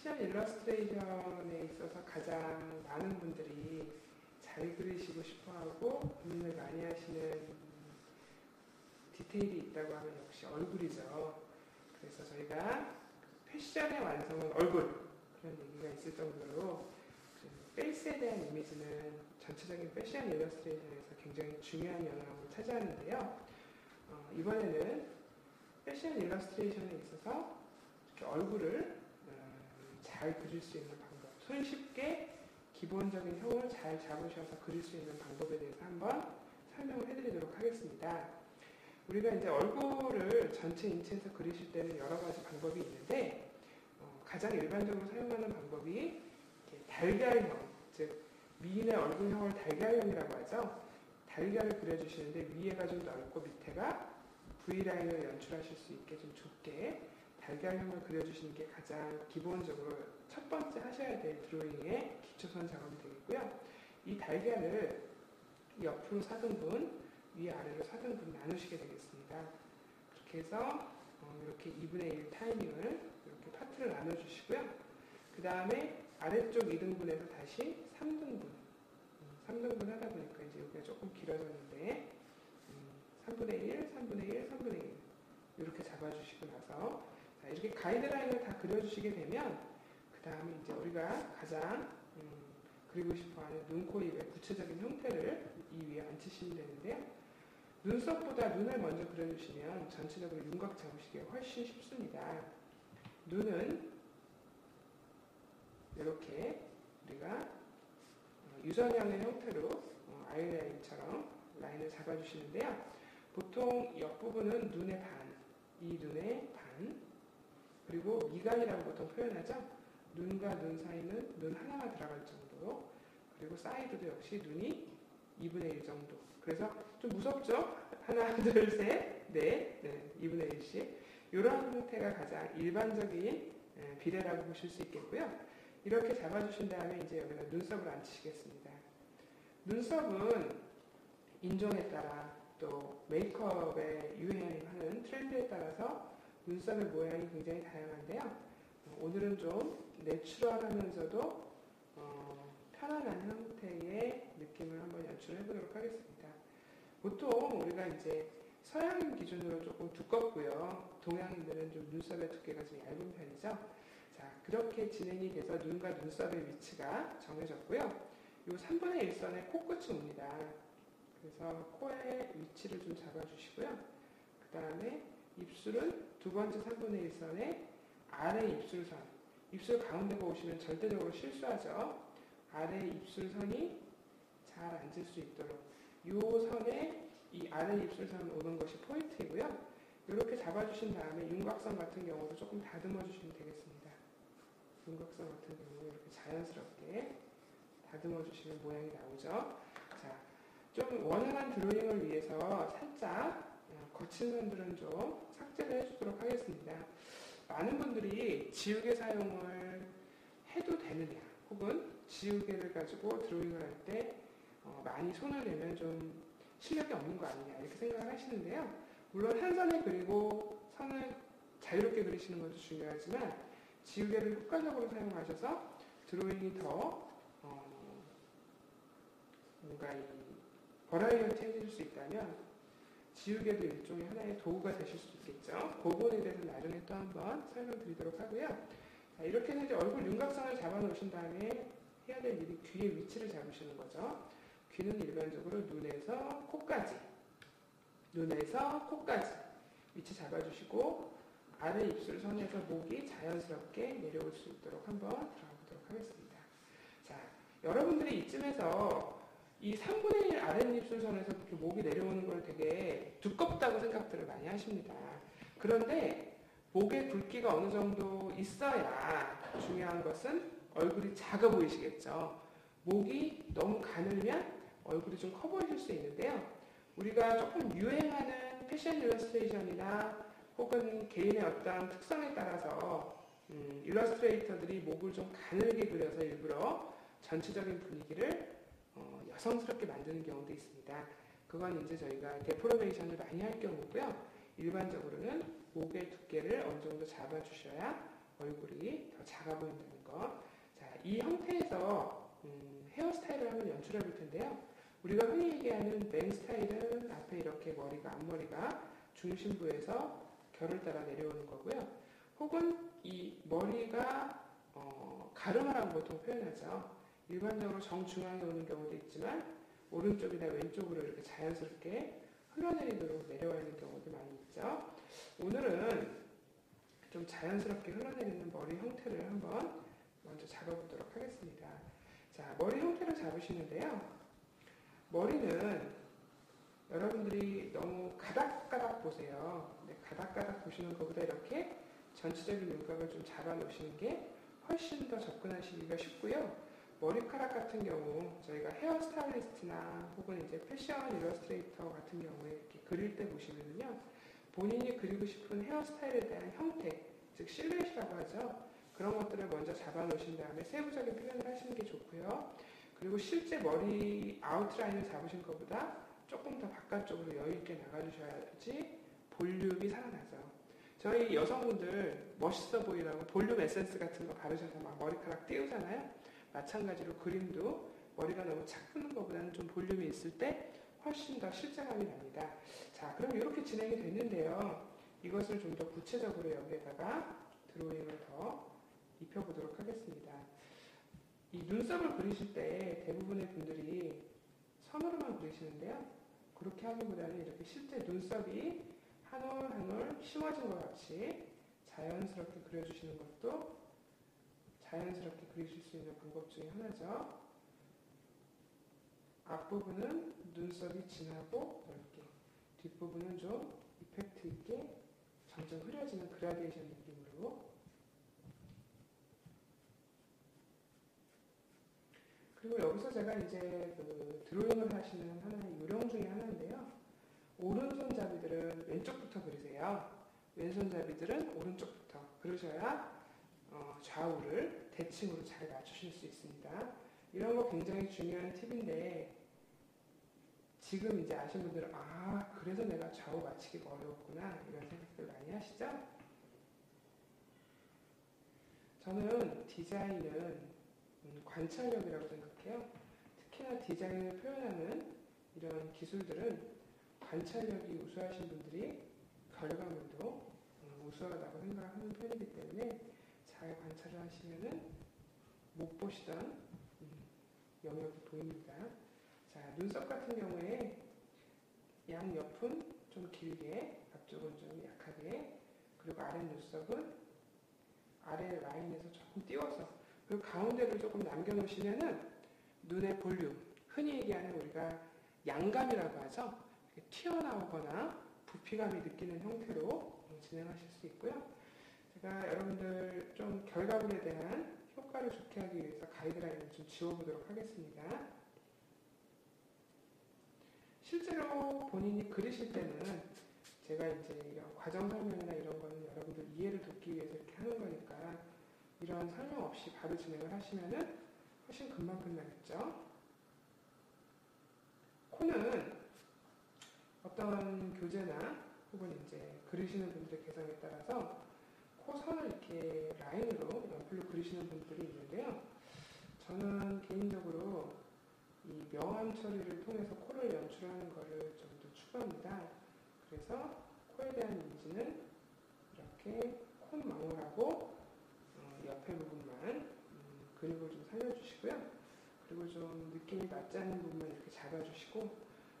패션 일러스트레이션에 있어서 가장 많은 분들이 잘 그리시고 싶어하고 고민을 많이 하시는 디테일이 있다고 하면 역시 얼굴이죠. 그래서 저희가 패션의 완성은 얼굴, 그런 얘기가 있을 정도로 페이스에 대한 이미지는 전체적인 패션 일러스트레이션에서 굉장히 중요한 영역을 차지하는데요. 이번에는 패션 일러스트레이션에 있어서 이렇게 얼굴을 잘 그릴 수 있는 방법, 손쉽게 기본적인 형을 잘 잡으셔서 그릴 수 있는 방법에 대해서 한번 설명을 해드리도록 하겠습니다. 우리가 이제 얼굴을 전체 인체에서 그리실 때는 여러 가지 방법이 있는데 가장 일반적으로 사용하는 방법이 달걀형, 즉 미인의 얼굴형을 달걀형이라고 하죠. 달걀을 그려주시는데 위에가 좀 넓고 밑에가 V라인을 연출하실 수 있게 좀 좁게 달걀형을 그려주시는 게 가장 기본적으로 첫 번째 하셔야 될 드로잉의 기초선 작업이 되겠고요. 이 달걀을 옆으로 4등분, 위아래로 4등분 나누시게 되겠습니다. 그렇게 해서 이렇게 2분의 1 타이밍을 이렇게 파트를 나눠주시고요. 그 다음에 아래쪽 2등분에서 다시 3등분, 3등분 하다 보니까 이제 여기가 조금 길어졌는데 3분의 1, 3분의 1, 3분의 1 이렇게 잡아주시고 나서 자, 이렇게 가이드라인을 다 그려주시게 되면 그 다음에 이제 우리가 가장 그리고 싶어하는 눈, 코, 입의 구체적인 형태를 이 위에 얹히시면 되는데요. 눈썹보다 눈을 먼저 그려주시면 전체적으로 윤곽 잡으시기가 훨씬 쉽습니다. 눈은 이렇게 우리가 유선형의 형태로 아이라인처럼 라인을 잡아주시는데요. 보통 옆부분은 눈의 반, 이 눈의 반, 그리고 미간이라고 보통 표현하죠. 눈과 눈 사이는 눈 하나가 들어갈 정도, 그리고 사이드도 역시 눈이 2분의 1 정도. 그래서 좀 무섭죠? 하나, 둘, 셋, 넷, 2분의 1씩. 이런 형태가 가장 일반적인 비례라고 보실 수 있겠고요. 이렇게 잡아주신 다음에 이제 여기다 눈썹을 앉히시겠습니다. 눈썹은 인종에 따라 또 메이크업에 유행하는 트렌드에 따라서 눈썹의 모양이 굉장히 다양한데요. 오늘은 좀 내추럴하면서도 편안한 형태의 느낌을 한번 연출해 보도록 하겠습니다. 보통 우리가 이제 서양인 기준으로 조금 두껍고요. 동양인들은 좀 눈썹의 두께가 좀 얇은 편이죠. 자, 그렇게 진행이 돼서 눈과 눈썹의 위치가 정해졌고요. 요 3분의 1선에 코끝이 옵니다. 그래서 코의 위치를 좀 잡아주시고요. 그 다음에 입술은 두 번째 3분의 1선에 아래 입술선, 입술 가운데가 오시면 절대적으로 실수하죠. 아래 입술선이 잘 앉을 수 있도록 이 선에 이 아래 입술선 오는 것이 포인트이고요. 이렇게 잡아주신 다음에 윤곽선 같은 경우도 조금 다듬어 주시면 되겠습니다. 윤곽선 같은 경우 이렇게 자연스럽게 다듬어 주시면 모양이 나오죠. 자, 좀 원활한 드로잉을 위해서 살짝 거친 선들은 좀 삭제를 해주도록 하겠습니다. 많은 분들이 지우개 사용을 해도 되느냐, 혹은 지우개를 가지고 드로잉을 할 때 많이 손을 내면 좀 실력이 없는 거 아니냐 이렇게 생각을 하시는데요. 물론 한 선에 그리고 선을 자유롭게 그리시는 것도 중요하지만 지우개를 효과적으로 사용하셔서 드로잉이 더 뭔가 버라이어티해질 수 있다면 지우개도 일종의 하나의 도구가 되실 수 있겠죠. 그 부분에 대해서 나중에 또 한번 설명드리도록 하고요. 자, 이렇게 해서 이제 얼굴 윤곽선을 잡아 놓으신 다음에 해야 될 일이 귀의 위치를 잡으시는 거죠. 귀는 일반적으로 눈에서 코까지 위치 잡아주시고 아래 입술선에서 목이 자연스럽게 내려올 수 있도록 한번 들어가보도록 하겠습니다. 자, 여러분들이 이쯤에서 이 3분의 1 아랫입술선에서 이렇게 목이 내려오는 걸 되게 두껍다고 생각들을 많이 하십니다. 그런데 목의 굵기가 어느 정도 있어야 중요한 것은 얼굴이 작아 보이시겠죠. 목이 너무 가늘면 얼굴이 좀 커 보이실 수 있는데요. 우리가 조금 유행하는 패션 일러스트레이션이나 혹은 개인의 어떤 특성에 따라서 일러스트레이터들이 목을 좀 가늘게 그려서 일부러 전체적인 분위기를 여성스럽게 만드는 경우도 있습니다. 그건 이제 저희가 데포르메이션을 많이 할 경우고요. 일반적으로는 목의 두께를 어느 정도 잡아주셔야 얼굴이 더 작아 보인다는 거. 자, 이 형태에서 헤어스타일을 한번 연출해 볼 텐데요. 우리가 흔히 얘기하는 맹 스타일은 앞에 이렇게 앞머리가 중심부에서 결을 따라 내려오는 거고요. 혹은 이 머리가 가르마라고 보통 표현하죠. 일반적으로 정중앙에 오는 경우도 있지만 오른쪽이나 왼쪽으로 이렇게 자연스럽게 흘러내리도록 내려와 있는 경우도 많이 있죠. 오늘은 좀 자연스럽게 흘러내리는 머리 형태를 한번 먼저 잡아보도록 하겠습니다. 자, 머리 형태를 잡으시는데요. 머리는 여러분들이 너무 가닥가닥 보세요. 근데 가닥가닥 보시는 것보다 이렇게 전체적인 윤곽을 좀 잡아 놓으시는 게 훨씬 더 접근하시기가 쉽고요. 머리카락 같은 경우 저희가 헤어 스타일리스트나 혹은 이제 패션 일러스트레이터 같은 경우에 이렇게 그릴 때 보시면요. 본인이 그리고 싶은 헤어스타일에 대한 형태, 즉 실루엣이라고 하죠. 그런 것들을 먼저 잡아 놓으신 다음에 세부적인 표현을 하시는 게 좋고요. 그리고 실제 머리 아웃라인을 잡으신 것보다 조금 더 바깥쪽으로 여유있게 나가주셔야지 볼륨이 살아나죠. 저희 여성분들 멋있어 보이라고 볼륨 에센스 같은 거 바르셔서 막 머리카락 띄우잖아요. 마찬가지로 그림도 머리가 너무 착 푸는 것보다는 좀 볼륨이 있을 때 훨씬 더 실제감이 납니다. 자, 그럼 이렇게 진행이 됐는데요. 이것을 좀 더 구체적으로 여기에다가 드로잉을 더 입혀보도록 하겠습니다. 이 눈썹을 그리실 때 대부분의 분들이 선으로만 그리시는데요. 그렇게 하기보다는 이렇게 실제 눈썹이 한 올 한 올 심어진 것 같이 자연스럽게 그려주시는 것도 자연스럽게 그리실 수 있는 방법 중에 하나죠. 앞부분은 눈썹이 진하고 넓게, 뒷부분은 좀 이펙트 있게 점점 흐려지는 그라데이션 느낌으로. 그리고 여기서 제가 이제 그 드로잉을 하시는 하나의 요령 중에 하나인데요. 오른손잡이들은 왼쪽부터 그리세요. 왼손잡이들은 오른쪽부터 그러셔야 좌우를 대칭으로 잘 맞추실 수 있습니다. 이런 거 굉장히 중요한 팁인데 지금 이제 아신 분들은 그래서 내가 좌우 맞추기가 어려웠구나 이런 생각들 많이 하시죠? 저는 디자인은 관찰력이라고 생각해요. 특히나 디자인을 표현하는 이런 기술들은 관찰력이 우수하신 분들이 결과물도 우수하다고 생각하는 편이기 때문에 잘 관찰을 하시면은 못 보시던 영역이 보입니다. 자, 눈썹 같은 경우에 양옆은 좀 길게, 앞쪽은 좀 약하게, 그리고 아래 눈썹은 아래 라인에서 조금 띄워서, 그리고 가운데를 조금 남겨놓으시면은 눈의 볼륨, 흔히 얘기하는 우리가 양감이라고 하죠. 튀어나오거나 부피감이 느끼는 형태로 진행하실 수 있고요. 제가 여러분들 좀 결과물에 대한 효과를 좋게 하기 위해서 가이드라인을 좀 지워보도록 하겠습니다. 실제로 본인이 그리실 때는 제가 이제 이런 과정 설명이나 이런 거는 여러분들 이해를 돕기 위해서 이렇게 하는 거니까 이런 설명 없이 바로 진행을 하시면은 훨씬 금방 끝나겠죠. 코는 어떤 교재나 혹은 이제 그리시는 분들의 개성에 따라서 코 선을 이렇게 라인으로 연필로 그리시는 분들이 있는데요. 저는 개인적으로 이 명암 처리를 통해서 코를 연출하는 것을 좀 더 추구합니다. 그래서 코에 대한 이미지는 이렇게 콧망울하고 옆에 부분만 그림을 좀 살려주시고요. 그리고 좀 느낌이 맞지 않는 부분만 이렇게 잡아주시고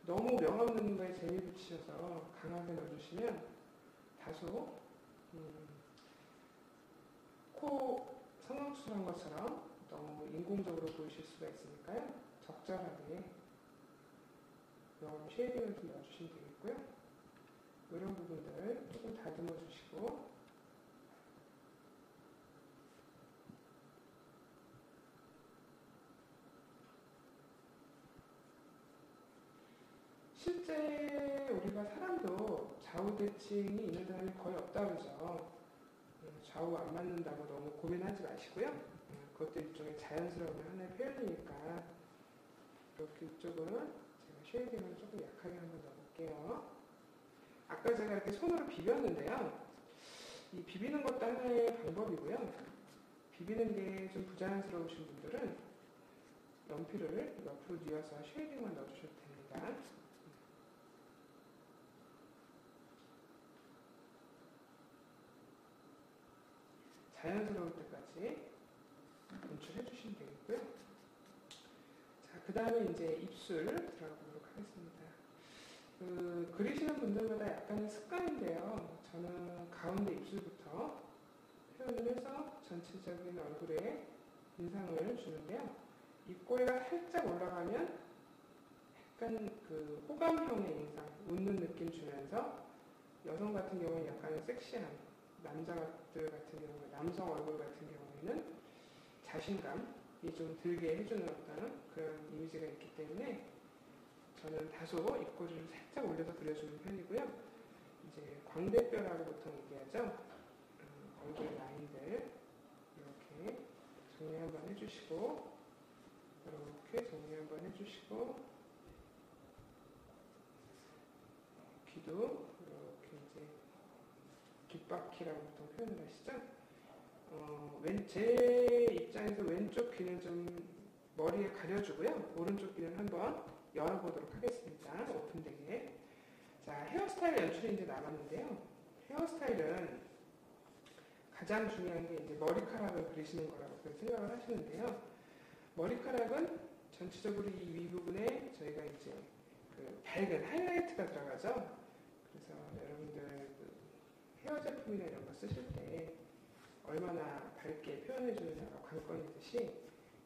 너무 명암 넣는 거에 재미 붙이셔서 강하게 넣어주시면 다소 코 성형수술한 것처럼 너무 인공적으로 보이실 수가 있으니까요. 적절하게 명암 쉐이딩을 좀 넣어주시면 되겠고요. 이런 부분들 조금 다듬어 주시고 실제 우리가 사람도 좌우 대칭이 있는 사람이 거의 없다 그러죠. 좌우 안 맞는다고 너무 고민하지 마시고요. 그것도 일종의 자연스러운 하나의 표현이니까 이렇게 이쪽은 제가 쉐이딩을 조금 약하게 한번 넣어볼게요. 아까 제가 이렇게 손으로 비볐는데요. 이 비비는 것도 하나의 방법이고요. 비비는 게 좀 부자연스러우신 분들은 연필을 옆으로 뉘어서 쉐이딩만 넣어주셔도 됩니다. 자연스러울 때까지 연출해 주시면 되겠고요. 자, 그 다음에 이제 입술 들어가 보도록 하겠습니다. 그리시는 분들마다 약간의 습관인데요. 저는 가운데 입술부터 표현을 해서 전체적인 얼굴에 인상을 주는데요. 입꼬리가 살짝 올라가면 약간 그 호감형의 인상, 웃는 느낌 주면서 여성 같은 경우는 약간의 섹시한, 남자들 같은 경우는, 남성 얼굴 같은 경우에는 자신감이 좀 들게 해주는 어떤 그런 이미지가 있기 때문에 저는 다소 입꼬리를 살짝 올려서 그려주는 편이고요. 이제 광대뼈라고 보통 얘기하죠. 얼굴 라인들 이렇게 정리 한번 해주시고, 이렇게 정리 한번 해주시고, 귀도 이렇게 이제 귓바퀴라고 보통 표현을 하시죠. 제 입장에서 왼쪽 귀는 좀 머리에 가려주고요. 오른쪽 귀는 한번 열어보도록 하겠습니다. 오픈되게. 자, 헤어스타일 연출이 이제 남았는데요. 헤어스타일은 가장 중요한 게 이제 머리카락을 그리시는 거라고 생각을 하시는데요. 머리카락은 전체적으로 이 윗부분에 저희가 이제 그 밝은 하이라이트가 들어가죠. 그래서 여러분들 그 헤어 제품이나 이런 거 쓰실 때 얼마나 밝게 표현해주느냐가 관건이듯이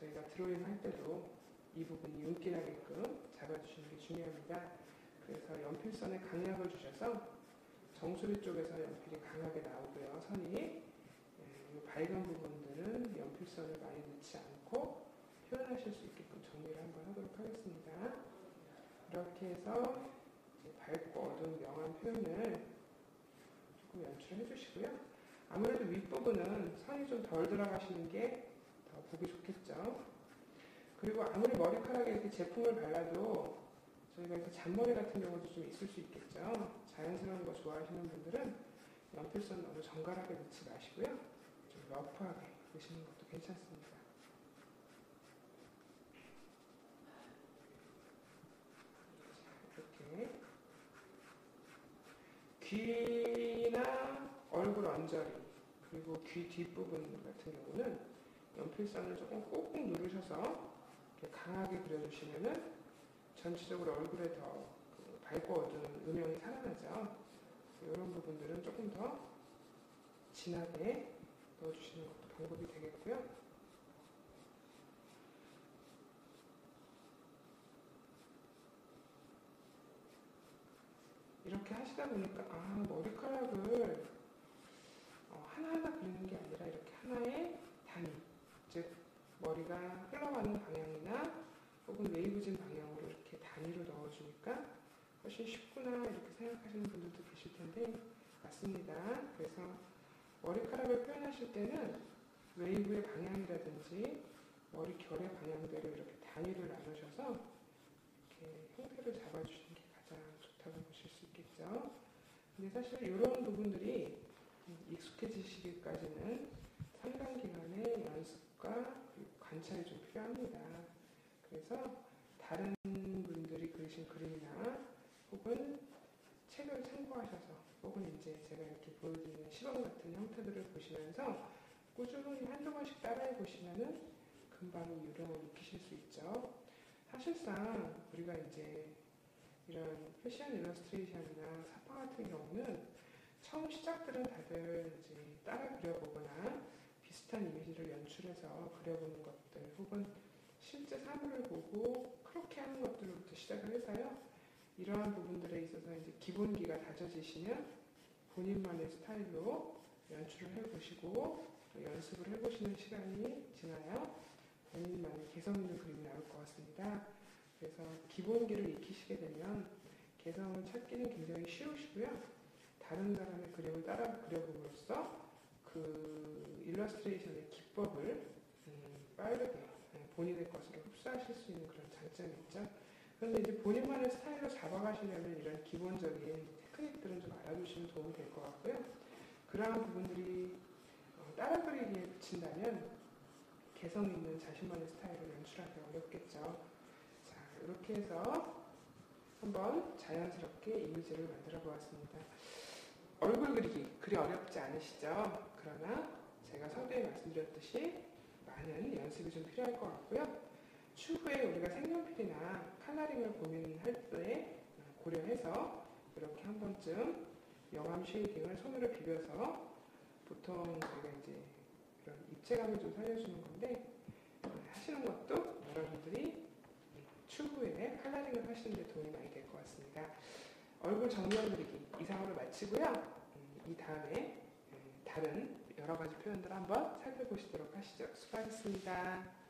저희가 드로잉 할 때도 이 부분이 윤기 나게끔 잡아주시는 게 중요합니다. 그래서 연필선에 강약을 주셔서 정수리 쪽에서 연필이 강하게 나오고요. 선이 밝은 부분들은 연필선을 많이 넣지 않고 표현하실 수 있게끔 정리를 한번 하도록 하겠습니다. 이렇게 해서 밝고 어두운 명암 표현을 조금 연출을 해주시고요. 아무래도 윗부분은 선이 좀 덜 들어가시는 게 더 보기 좋겠죠. 그리고 아무리 머리카락에 이렇게 제품을 발라도 저희가 이렇게 잔머리 같은 경우도 좀 있을 수 있겠죠. 자연스러운 거 좋아하시는 분들은 연필선 너무 정갈하게 넣지 마시고요. 좀 러프하게 넣으시는 것도 괜찮습니다. 이렇게 귀나 얼굴 언저리 그리고 귀 뒷부분 같은 경우는 연필선을 조금 꾹꾹 누르셔서 이렇게 강하게 그려주시면은 전체적으로 얼굴에 더 밝고 어두운 음영이 살아나죠. 이런 부분들은 조금 더 진하게 넣어주시는 것도 방법이 되겠고요. 이렇게 하시다 보니까 머리카락을 하나하나 그리는 게 아니라 이렇게 하나의 단위, 즉 머리가 흘러가는 방향이나 혹은 웨이브진 방향으로 이렇게 단위로 넣어주니까 훨씬 쉽구나 이렇게 생각하시는 분들도 계실 텐데 맞습니다. 그래서 머리카락을 표현하실 때는 웨이브의 방향이라든지 머리 결의 방향대로 이렇게 단위를 나누셔서 이렇게 형태를 잡아주시는 게 가장 좋다고 보실 수 있겠죠. 근데 사실 이런 부분들이 익숙해지시기까지는 상당 기간의 연습과 관찰이 좀 필요합니다. 그래서 다른 분들이 그리신 그림이나 혹은 책을 참고하셔서 혹은 이제 제가 이렇게 보여드리는 시범 같은 형태들을 보시면서 꾸준히 한두 번씩 따라해 보시면은 금방 요령을 익히실 수 있죠. 사실상 우리가 이제 이런 패션 일러스트레이션이나 사파 같은 경우는 처음 시작들은 다들 이제 따라 그려보거나 비슷한 이미지를 연출해서 그려보는 것들 혹은 실제 사물을 보고 그렇게 하는 것들부터 시작을 해서요. 이러한 부분들에 있어서 이제 기본기가 다져지시면 본인만의 스타일로 연출을 해보시고 또 연습을 해보시는 시간이 지나요. 본인만의 개성 있는 그림이 나올 것 같습니다. 그래서 기본기를 익히시게 되면 개성을 찾기는 굉장히 쉬우시고요. 다른 사람의 그림을 따라 그려봄으로써 그 일러스트레이션의 기법을 빠르게 본인의 것으로 흡수하실 수 있는 그런 장점이 있죠. 그런데 이제 본인만의 스타일로 잡아가시려면 이런 기본적인 테크닉들은 좀 알아두시면 도움이 될 것 같고요. 그러한 부분들이 따라 그리기에 그친다면 개성 있는 자신만의 스타일을 연출하기 어렵겠죠. 자, 이렇게 해서 한번 자연스럽게 이미지를 만들어 보았습니다. 얼굴 그리기 그리 어렵지 않으시죠? 그러나 제가 서두에 말씀드렸듯이 많은 연습이 좀 필요할 것 같고요. 추후에 우리가 색연필이나 컬러링을 고민할 때 고려해서 이렇게 한 번쯤 영암 쉐이딩을 손으로 비벼서 보통 우리가 이제 이런 입체감을 좀 살려주는 건데 하시는 것도 여러분들이 추후에 컬러링을 하시는 데 도움이 많이 될 것 같습니다. 얼굴 정면 그리기 이상으로 마치고요. 이 다음에 다른 여러 가지 표현들 한번 살펴보시도록 하시죠. 수고하셨습니다.